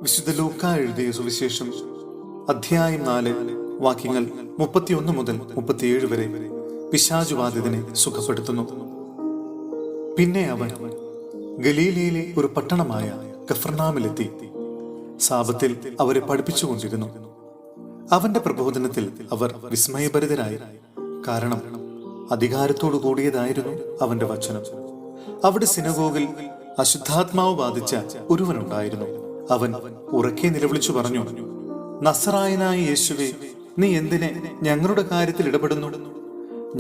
വിശുദ്ധ ലൂക്കാ എഴുതിയ സുവിശേഷം അധ്യായം 4 വാക്യങ്ങൾ 31 മുതൽ 37 വരെ പിശാചുബാധിതനെ സുഖപ്പെടുത്തുന്നു. പിന്നെ അവൻ ഗലീലയിലെ ഒരു പട്ടണമായ കഫർനാമിലെത്തി സാബത്തിൽ അവരെ പഠിപ്പിച്ചുകൊണ്ടിരുന്നു. അവന്റെ പ്രബോധനത്തിൽ അവർ വിസ്മയഭരിതരായി, കാരണം അധികാരത്തോടു കൂടിയതായിരുന്നു അവന്റെ വചനം. അവിടെ സിനഗോഗിൽ അശുദ്ധാത്മാവ് ബാധിച്ച ഒരുവനുണ്ടായിരുന്നു. അവൻ ഉറക്കെ നിലവിളിച്ചു പറഞ്ഞു, നസറായനായ യേശുവേ, നീ എന്തിനെ ഞങ്ങളുടെ കാര്യത്തിൽ ഇടപെടുന്നു?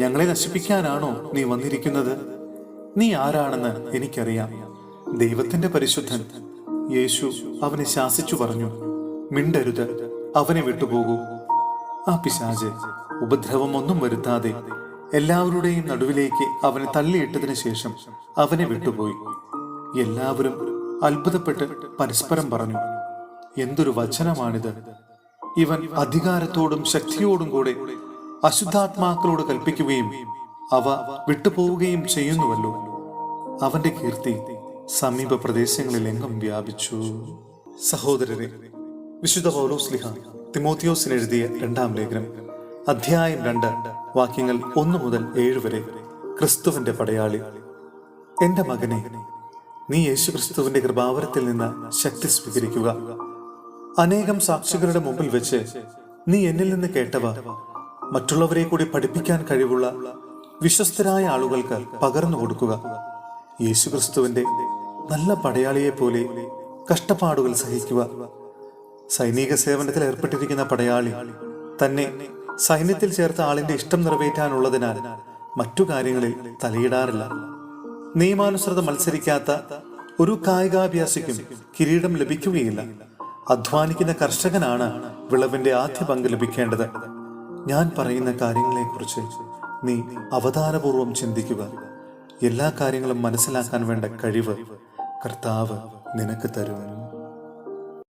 ഞങ്ങളെ നശിപ്പിക്കാനാണോ നീ വന്നിരിക്കുന്നത്? നീ ആരാണെന്ന് എനിക്കറിയാം, ദൈവത്തിന്റെ പരിശുദ്ധൻ. യേശു അവനെ ശാസിച്ചു പറഞ്ഞു, മിണ്ടരുത്, അവനെ വിട്ടുപോകൂ. ആ പിശാച് ഉപദ്രവം ഒന്നും വരുത്താതെ എല്ലാവരുടെയും നടുവിലേക്ക് അവനെ തള്ളിയിട്ടതിനു ശേഷം അവനെ വിട്ടുപോയി. എല്ലാവരും അത്ഭുതപ്പെട്ട് പരസ്പരം പറഞ്ഞു, എന്തൊരു വചനമാണിത്! ഇവൻ അധികാരത്തോടും ശക്തിയോടും കൂടെ അശുദ്ധാത്മാക്കളോട് കൽപ്പിക്കുകയും അവ വിട്ടുപോവുകയും ചെയ്യുന്നുവല്ലോ. അവന്റെ കീർത്തി സമീപ പ്രദേശങ്ങളിലെങ്ങും വ്യാപിച്ചു. സഹോദരരെ, വിശുദ്ധ പൗലോസ്ലീഹ തിമോത്തിയോസിന് എഴുതിയ 2-ാം ലേഖനം അധ്യായം 2 വാക്യങ്ങൾ 1 മുതൽ 7 വരെ. ക്രിസ്തുവിന്റെ പടയാളി. എന്റെ മകനെ, നീ യേശുക്രിസ്തുവിന്റെ കൃപാവരത്തിൽ നിന്ന് ശക്തി സ്വീകരിക്കുക. അനേകം സാക്ഷികളുടെ മുമ്പിൽ വെച്ച് നീ എന്നിൽ നിന്ന് കേട്ടവ മറ്റുള്ളവരെ കൂടി പഠിപ്പിക്കാൻ കഴിവുള്ള വിശ്വസ്തരായ ആളുകൾക്ക് പകർന്നു കൊടുക്കുക. യേശുക്രിസ്തുവിന്റെ നല്ല പടയാളിയെ പോലെ കഷ്ടപ്പാടുകൾ സഹിക്കുക. സൈനിക സേവനത്തിൽ ഏർപ്പെട്ടിരിക്കുന്ന പടയാളി തന്നെ സൈന്യത്തിൽ ചേർത്ത ആളിന്റെ ഇഷ്ടം നിറവേറ്റാനുള്ളതിനാൽ മറ്റു കാര്യങ്ങളിൽ തലയിടാറില്ല. നിയമാനുസൃത മത്സരിക്കാത്ത ഒരു കായികാഭ്യാസിക്കും കിരീടം ലഭിക്കുകയില്ല. അധ്വാനിക്കുന്ന കർഷകനാണ് വിളവിന്റെ ആദ്യ പങ്ക് ലഭിക്കേണ്ടത്. ഞാൻ പറയുന്ന കാര്യങ്ങളെക്കുറിച്ച് നീ അവധാനപൂർവം ചിന്തിക്കുക. എല്ലാ കാര്യങ്ങളും മനസ്സിലാക്കാൻ വേണ്ട കഴിവ് കർത്താവ് നിനക്ക് തരും.